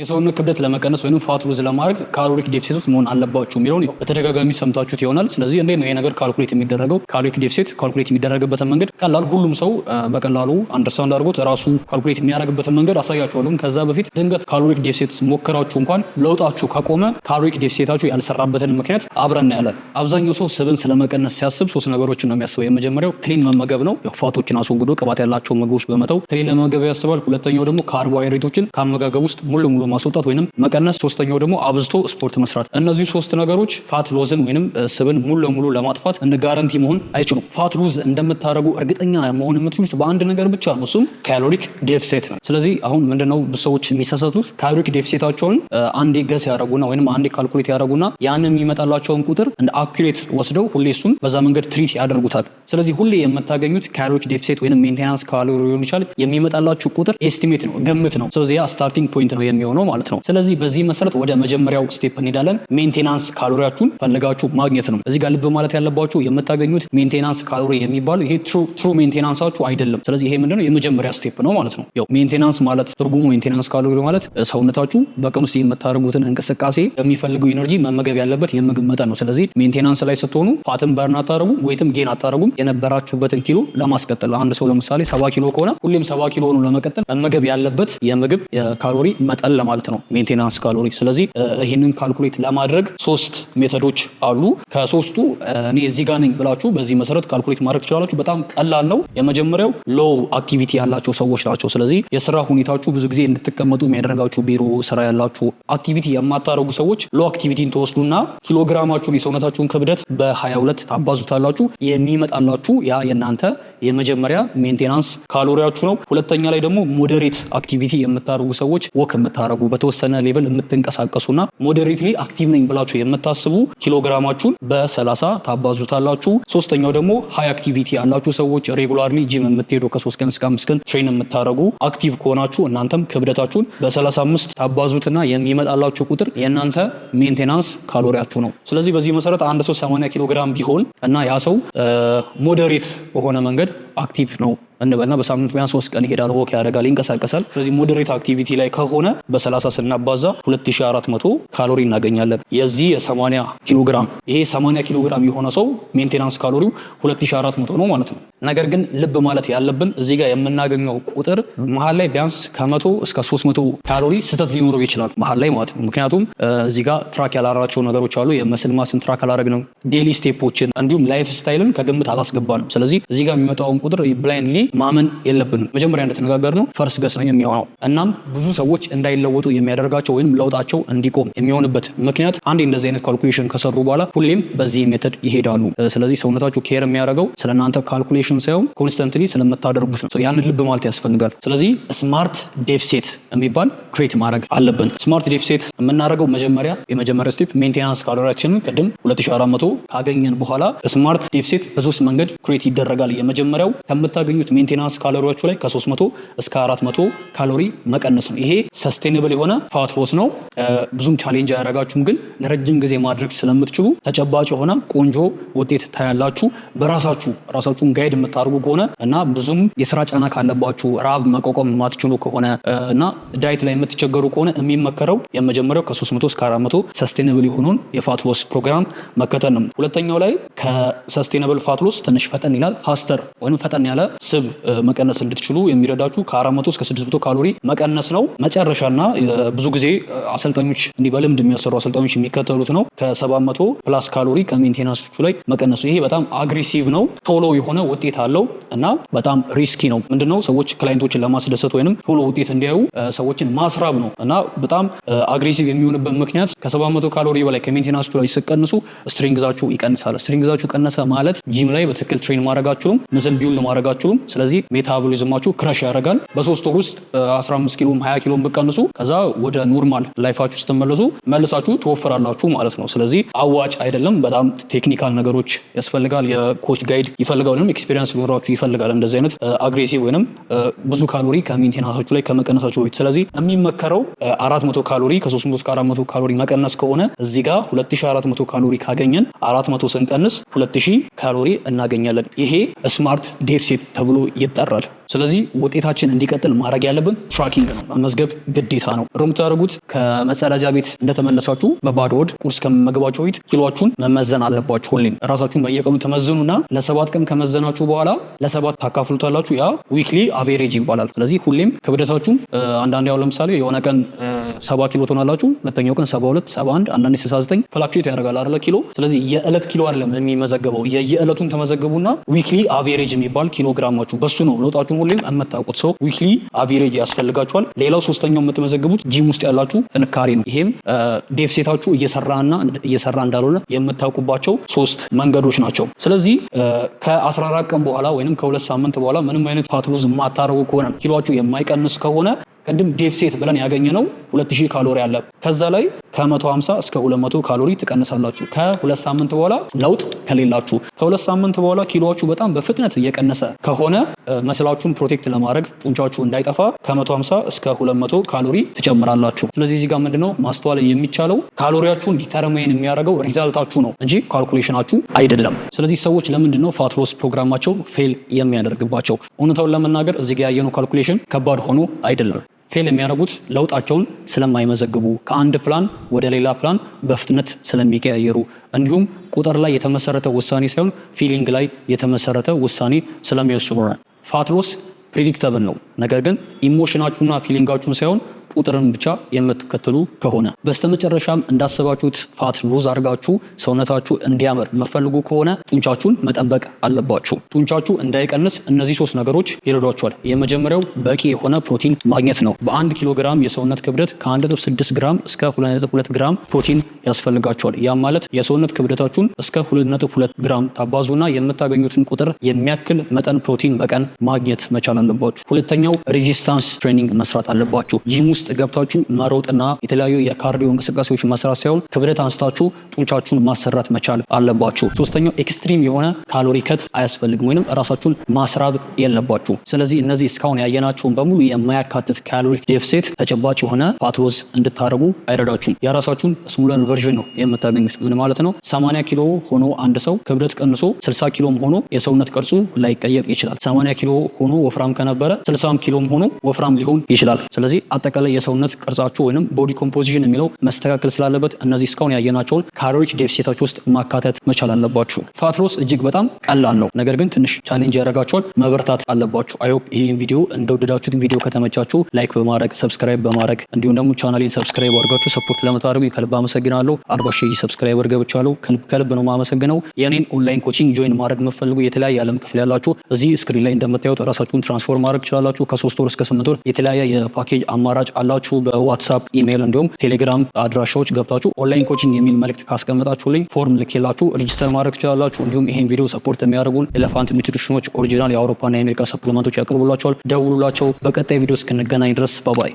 የሰውነት ክብደት ለመቀነስ ወይንም ፋት ሉዝ ለማድረግ ካሎሪክ ዴፊሲት ውስጥ መሆን አለባችሁ የሚለውን በተደጋጋሚ ሰምታችሁት ይሆናል። ስለዚህ እንዴት ነው ይሄ ነገር ካልኩሌት የሚደረገው? ካሎሪክ ዴፊሲት ካልኩሌት የሚደረግበትን መንገድ ቀላል፣ ሁሉም ሰው በቀላሉ አንደርስታንድ አድርጎት ራሱ ካልኩሌት የሚያደርግበትን መንገድ አሳያችኋለሁ። ከዛ በፊት ድንገት ካሎሪክ ዴፊሲት ሞከራችሁ እንኳን ለውጣችሁ ከቆመ ካሎሪክ ዴፊሲታችሁ ያልሰራበትን ምክንያት አብረን ያለን። አብዛኛው ሰው ስብን ስለመቀነስ ሲያስብ ሶስት ነገሮችን ነው የሚያስበው። የመጀመሪያው ክሊን መመገብ ነው፣ ፋቶችን አስወግዶ ቅባት ያላቸው ምግቦች በመተው ክሊን ለመመገብ ያስባል። ሁለተኛው ደግሞ ካርቦሃይድሬቶችን ከአመጋገብ ውስጥ ሙሉ ሙሉ ማስወጣት ወይንም መቀነስ። ሶስተኛው ደግሞ አብዝቶ ስፖርት መስራት። እነዚህ ሶስት ነገሮች ፋት ሎዝን ወይንም ስብን ሙሉ ለሙሉ ለማጥፋት እንደ ጋራንቲ መሆን አይችሉም። ፋት ሎዝ እንደምታደርጉ እርግጠኛ መሆን የምትችሉት በአንድ ነገር ብቻ ነው፣ እሱም ካሎሪክ ዴፊሲት ነው። ስለዚህ አሁን ምንድነው ሰዎች የሚሳሳቱት? ካሎሪክ ዴፊሲታቸውን አንዴ ገስ ያደረጉና ወይንም አንዴ ካልኩሌት ያደረጉና ያንን የሚመጣላቸውን ቁጥር እንደ አኩሬት ወስደው ሁሌ እሱን በዛ መንገድ ትሪት ያደርጉታል። ስለዚህ ሁሌ የምታገኙት ካሎሪክ ዴፊሲት ወይንም ሜንቴናንስ ካሎሪ ሊሆን ይችላል የሚመጣላችሁ ቁጥር ኤስቲሜት ነው፣ ግምት ነው። ስለዚህ ያ ስታርቲንግ ፖይንት ነው የሚሆነው ማለት ነው። ስለዚህ በዚህ መሰረት ወደ መጀመሪያው ስቴፕ እንሄዳለን። ሜንቴናንስ ካሎሪያችሁን ፈልጋችሁ ማግኘት ነው። እዚህ ጋር ልብ ማለት ያለባችሁ የምታገኙት ሜንቴናንስ ካሎሪ የሚባለው ይሄ ትሩ ሜንቴናንሳችሁ አይደለም። ስለዚህ ይሄ ምንድነው የመጀመሪያ ስቴፕ ነው ማለት ነው። ያው ሜንቴናንስ ማለት ትርጉሙ ሜንቴናንስ ካሎሪ ማለት ሰውነታችሁ በቀን ውስጥ የምታደርጉትን እንቅስቃሴ የሚፈልገው ኢነርጂ መመገብ ያለበት የምግብ መጠን ነው። ስለዚህ ሜንቴናንስ ላይ ስትሆኑ ፋትን በርን አታረጉም ወይም ጌን አታረጉም። የነበራችሁበትን ኪሎ ለማስቀጠል አንድ ሰው ለምሳሌ 70 ኪሎ ከሆነ ሁሌም 70 ኪሎ ሆኖ ለመቀጠል መመገብ ያለበት የምግብ የካሎሪ መጠን ለማለት ነው ሜንቴናንስ ካሎሪ። ስለዚህ ይህንን ካልኩሌት ለማድረግ ሶስት ሜተዶች አሉ። ከሶስቱ እኔ እዚህ ጋር ነኝ ብላችሁ በዚህ መሰረት ካልኩሌት ማድረግ ትችላላችሁ። በጣም ቀላል ነው። የመጀመሪያው ሎው አክቲቪቲ ያላቸው ሰዎች ናቸው። ስለዚህ የስራ ሁኔታችሁ ብዙ ጊዜ እንድትቀመጡ የሚያደርጋችሁ ቢሮ ስራ ያላችሁ አክቲቪቲ የማታደርጉ ሰዎች ሎ አክቲቪቲን ተወስዱና ኪሎግራማችሁን የሰውነታችሁን ክብደት በ22 ታባዙታላችሁ። የሚመጣላችሁ ያ የእናንተ የመጀመሪያ ሜንቴናንስ ካሎሪያችሁ ነው። ሁለተኛ ላይ ደግሞ ሞዴሬት አክቲቪቲ የምታደርጉ ሰዎች ወክ የምታደርጉ በተወሰነ ሌቭል የምትንቀሳቀሱና ሞዴሬትሊ አክቲቭ ነኝ ብላችሁ የምታስቡ ኪሎግራማችሁን በ30 ታባዙታላችሁ። ሶስተኛው ደግሞ ሃይ አክቲቪቲ ያላችሁ ሰዎች ሬጉላርሊ ጂም የምትሄዱ ከ3 ቀን እስከ 5 ቀን ትሬን የምታደርጉ አክቲቭ ከሆናችሁ እናንተም ክብደታችሁን በ35 ታባዙትና የሚመጣላችሁ ቁጥር የእናንተ ሜንቴናንስ ካሎሪያችሁ ነው። ስለዚህ በዚህ መሰረት አንድ ሰው 80 ኪሎ ግራም ቢሆን እና ያ ሰው ሞዴሬት በሆነ መንገድ አክቲቭ ነው እንበልና በሳምንት ቢያንስ 3 ቀን ይሄዳል፣ ወክ ያደርጋል፣ ይንቀሳቀሳል። ስለዚህ ሞዴሬት አክቲቪቲ ላይ ከሆነ በ30 ስናባዛ 2400 ካሎሪ እናገኛለን። የዚህ የ80 ኪሎ ግራም ይሄ 80 ኪሎ ግራም የሆነ ሰው ሜንቴናንስ ካሎሪው 2400 ነው ማለት ነው። ነገር ግን ልብ ማለት ያለብን እዚህ ጋር የምናገኘው ቁጥር መሀል ላይ ቢያንስ ከ100 እስከ 300 ካሎሪ ስህተት ሊኖረው ይችላል መሀል ላይ ማለት ነው። ምክንያቱም እዚህ ጋር ትራክ ያላራቸው ነገሮች አሉ። የመስል ማስን ትራክ አላረግንም፣ ዴሊ ስቴፖችን እንዲሁም ላይፍ ስታይልን ከግምት አላስገባንም። ስለዚህ እዚህ ጋር የሚመጣውን ቁጥር ብላይንድሊ ማመን የለብንም። መጀመሪያ እንደተነጋገር ነው ፈርስ ገስ ነው የሚሆነው። እናም ብዙ ሰዎች እንዳይለወጡ የሚያደርጋቸው ወይም ለውጣቸው እንዲቆም የሚሆንበት ምክንያት አንዴ እንደዚህ አይነት ካልኩሌሽን ከሰሩ በኋላ ሁሌም በዚህ ሜተድ ይሄዳሉ። ስለዚህ ሰውነታችሁ ኬር የሚያደርገው ስለናንተ ካልኩሌሽን ሳይሆን ኮንስተንትሊ ስለምታደርጉት ነው። ያንን ልብ ማለት ያስፈልጋል። ስለዚህ ስማርት ዴፊሲት የሚባል ክሬት ማድረግ አለብን። ስማርት ዴፊሲት የምናደርገው የመጀመሪያ ስቴፕ ሜንቴናንስ ካሎሪያችንን ቅድም 2400 ካገኘን በኋላ ስማርት ዴፊሲት በሶስት መንገድ ክሬት ይደረጋል። የመጀመሪያው ከምታገኙት ሜንቴናንስ ካሎሪዎቹ ላይ ከ300 እስከ 400 ካሎሪ መቀነስ ነው። ይሄ ሰስቴኔብል የሆነ ፋት ሎስ ነው። ብዙም ቻሌንጅ አያደርጋችሁም፣ ግን ለረጅም ጊዜ ማድረግ ስለምትችሉ ተጨባጭ የሆነ ቆንጆ ውጤት ታያላችሁ። ራሳችሁን ጋይድ የምታደርጉ ከሆነ እና ብዙም የስራ ጫና ካለባችሁ ረሃብ መቋቋም የማትችሉ ከሆነ እና ዳይት ላይ የምትቸገሩ ከሆነ የሚመከረው የመጀመሪያው ከ300 እስከ 400 ሰስቴኔብል የሆነውን የፋት ሎስ ፕሮግራም መከተል ነው። ሁለተኛው ላይ ከሰስቴኔብል ፋት ሎስ ትንሽ ፈጠን ይላል። ፋስተር ወይም ፈጠን ያለ ስብ መቀነስ እንድትችሉ የሚረዳችሁ ከ400 እስከ 600 ካሎሪ መቀነስ ነው። መጨረሻና ብዙ ጊዜ አሰልጣኞች እንዲህ በልምድ የሚያሰሩ አሰልጣኞች የሚከተሉት ነው ከ700 ፕላስ ካሎሪ ከሜንቴናንሶቹ ላይ መቀነስ ነው። ይሄ በጣም አግሬሲቭ ነው፣ ቶሎ የሆነ ውጤት አለው እና በጣም ሪስኪ ነው። ምንድነው ሰዎች ክላይንቶችን ለማስደሰት ወይንም ቶሎ ውጤት እንዲያዩ ሰዎችን ማስራብ ነው እና በጣም አግሬሲቭ የሚሆንበት ምክንያት ከ700 ካሎሪ በላይ ከሜንቴናንሶቹ ላይ ሲቀንሱ ስትሪንግዛችሁ ይቀንሳል። ስትሪንግዛችሁ ቀነሰ ማለት ጂም ላይ በትክክል ትሬን ማድረግ አትችሉም፣ ምስል ቢውል ማድረግ አትችሉም። ስለዚህ ሜታቦሊዝማችሁ ክራሽ ያደርጋል። በ3 ወር ውስጥ 15 ኪሎም 20 ኪሎም ብትቀንሱ ከዛ ወደ ኖርማል ላይፋችሁ ስትመለሱ መልሳችሁ ትወፍራላችሁ ማለት ነው። ስለዚህ አዋጭ አይደለም። በጣም ቴክኒካል ነገሮች ያስፈልጋል። የኮች ጋይድ ይፈልጋል፣ ወይም ኤክስፒሪየንስ ሊኖራችሁ ይፈልጋል እንደዚህ አይነት አግሬሲቭ ወይንም ብዙ ካሎሪ ከሜንቴናንሳችሁ ላይ ከመቀነሳችሁ በፊት። ስለዚህ የሚመከረው 400 ካሎሪ ከ300 እስከ 400 ካሎሪ መቀነስ ከሆነ እዚህ ጋር 2400 ካሎሪ ካገኘን 400 ስንቀንስ 2000 ካሎሪ እናገኛለን። ይሄ ስማርት ዴፊሲት ተብሎ ይጠራል። ስለዚህ ውጤታችን እንዲቀጥል ማድረግ ያለብን ትራኪንግ ነው፣ መመዝገብ ግዴታ ነው። የምታደርጉት ከመጸዳጃ ቤት እንደተመለሳችሁ በባዶ ሆድ ቁርስ ከመመገባችሁ በፊት ኪሎአችሁን መመዘን አለባችሁ። ሁሌም ራሳችሁን በየቀኑ ተመዝኑና ለ7 ቀን ከመዘናችሁ በኋላ ለ7 ታካፍሉታላችሁ። ያ ዊክሊ አቬሬጅ ይባላል። ስለዚህ ሁሌም ክብደታችሁ አንዳንድ ያው ለምሳሌ የሆነ ቀን 70 ኪሎ ትሆናላችሁ፣ ሁለተኛው ቀን 72፣ 71፣ አንዳንዴ 69 ፍላክቹዌት ያደርጋል አይደለ ኪሎ። ስለዚህ የዕለት ኪሎ አይደለም የሚመዘገበው፣ የየዕለቱን ተመዘገቡና ዊክሊ አቬሬጅ የሚባል ኪሎ ግራማችሁ በሱ ነው ለውጣችሁን ሁሌም የምታውቁት። ሰው ዊክሊ አቬሬጅ ያስፈልጋችኋል። ሌላው ሶስተኛው የምትመዘግቡት ጂም ውስጥ ያላችሁ ጥንካሬ ነው። ይሄም ዴፍሴታችሁ እየሰራ እንዳልሆነ የምታውቁባቸው 3 መንገዶች ናቸው። ስለዚህ ከ14 ቀን በኋላ ወይም ከ2 ሳምንት በኋላ ምንም አይነት ፋት ሉዝ የማታረጉ ከሆነ ኪሎአችሁ የማይቀንስ ከሆነ ቅድም ዴፍሴት ብለን ያገኘነው 2000 ካሎሪ አለ። ከዛ ላይ ከ150 እስከ 200 ካሎሪ ትቀንሳላችሁ ከ2 ሳምንት በኋላ ለውጥ ከሌላችሁ። ከ2 ሳምንት በኋላ ኪሎአችሁ በጣም በፍጥነት እየቀነሰ ከሆነ መስላችሁን ፕሮቴክት ለማድረግ ጡንቻችሁ እንዳይጠፋ ከ150 እስከ 200 ካሎሪ ትጨምራላችሁ። ስለዚህ እዚህ ጋር ምንድነው ማስተዋል የሚቻለው ካሎሪያችሁን ዲተርማይን የሚያደርገው ሪዛልታችሁ ነው እንጂ ካልኩሌሽናችሁ አይደለም። ስለዚህ ሰዎች ለምንድነው ፋት ሎስ ፕሮግራማቸው ፌል የሚያደርግባቸው? እውነታውን ለመናገር እዚህ ጋር ያየነው ካልኩሌሽን ከባድ ሆኖ አይደለም። ፌል የሚያደርጉት ለውጣቸውን ስለማይመዘግቡ፣ ከአንድ ፕላን ወደ ሌላ ፕላን በፍጥነት ስለሚቀያየሩ፣ እንዲሁም ቁጥር ላይ የተመሰረተ ውሳኔ ሳይሆን ፊሊንግ ላይ የተመሰረተ ውሳኔ ስለሚወስኑ። ፋት ሎስ ፕሪዲክተብል ነው። ነገር ግን ኢሞሽናችሁና ፊሊንጋችሁን ሳይሆን ቁጥርን ብቻ የምትከተሉ ከሆነ በስተመጨረሻም እንዳሰባችሁት ፋት ሉዝ አድርጋችሁ ሰውነታችሁ እንዲያምር መፈልጉ ከሆነ ጡንቻችሁን መጠበቅ አለባችሁ። ጡንቻችሁ እንዳይቀንስ እነዚህ 3 ነገሮች ይረዷችኋል። የመጀመሪያው በቂ የሆነ ፕሮቲን ማግኘት ነው። በ1 ኪሎ ግራም የሰውነት ክብደት ከ1.6 ግራም እስከ 2.2 ግራም ፕሮቲን ያስፈልጋችኋል። ያም ማለት የሰውነት ክብደታችሁን እስከ 2.2 ግራም ታባዙና የምታገኙትን ቁጥር የሚያክል መጠን ፕሮቲን በቀን ማግኘት መቻል አለባችሁ። ሁለተኛው ሬዚስታንስ ትሬኒንግ መስራት አለባችሁ። ይህም ውስጥ ገብታችሁ መሮጥና የተለያዩ የካርዲዮ እንቅስቃሴዎች መስራት ሳይሆን ክብደት አንስታችሁ ጡንቻችሁን ማሰራት መቻል አለባችሁ። ሶስተኛው ኤክስትሪም የሆነ ካሎሪ ከት አያስፈልግም፣ ወይንም ራሳችሁን ማስራብ የለባችሁ። ስለዚህ እነዚህ እስካሁን ያየናቸውን በሙሉ የማያካትት ካሎሪ ዴፊሲት ተጨባጭ የሆነ ፋት ሎስ እንድታረጉ አይረዳችሁም። የራሳችሁን ስሙለር ቨርዥን ነው የምታገኙት። ምን ማለት ነው? 80 ኪሎ ሆኖ አንድ ሰው ክብደት ቀንሶ 60 ኪሎም ሆኖ የሰውነት ቅርጹ ላይቀየር ይችላል። 80 ኪሎ ሆኖ ወፍራም ከነበረ 60 ኪሎም ሆኖ ወፍራም ሊሆን ይችላል። ስለዚህ አጠቃላይ የሰውነት ቅርጻችሁ ወይንም ቦዲ ኮምፖዚሽን የሚለው መስተካከል ስላለው እነዚህ እስካሁን ያየናቸውን ካሎሪክ ዴፊሲቶች ውስጥ ማካተት መቻል አለባችሁ። ፋት ሎስ እጅግ በጣም ቀላል ነው፣ ነገር ግን ትንሽ ቻሌንጅ ያደርጋችኋል። መበርታት አለባችሁ። አይ ሆፕ ይህን ቪዲዮ እንደወደዳችሁት ቪዲዮ ከተመቻችሁ ላይክ በማድረግ ሰብስክራይብ በማድረግ እንዲሁም ደግሞ ቻናሌን ሰብስክራይብ አድርጋችሁ ሰፖርት ለምታደርጉ ከልብ አመሰግናለሁ። 40,000 ሰብስክራይበር ገብቻለሁ። ከልብ ነው የማመሰግነው። የኔን ኦንላይን ኮቺንግ ጆይን ማድረግ የምትፈልጉ የተለያየ ዓለም ክፍል ያላችሁ እዚህ ስክሪን ላይ እንደምታዩት ራሳችሁን ትራንስፎርም ማድረግ ትችላላችሁ። ከ3 ወር እስከ 8 ወር የተለያየ የፓኬጅ አማራጭ አላችሁ። በዋትስአፕ ኢሜይል፣ እንዲሁም ቴሌግራም አድራሻዎች ገብታችሁ ኦንላይን ኮቺንግ የሚል መልእክት ካስቀመጣችሁልኝ ፎርም ልኬላችሁ ሬጂስተር ማድረግ ትችላላችሁ። እንዲሁም ይሄን ቪዲዮ ሰፖርት የሚያደርጉን ኤሌፋንት ኒውትሪሽኖች ኦሪጂናል የአውሮፓና የአሜሪካ ሰፕሊመንቶች ያቀርቡላችኋል። ደውሉላቸው። በቀጣይ ቪዲዮ እስክንገናኝ ድረስ ባባይ።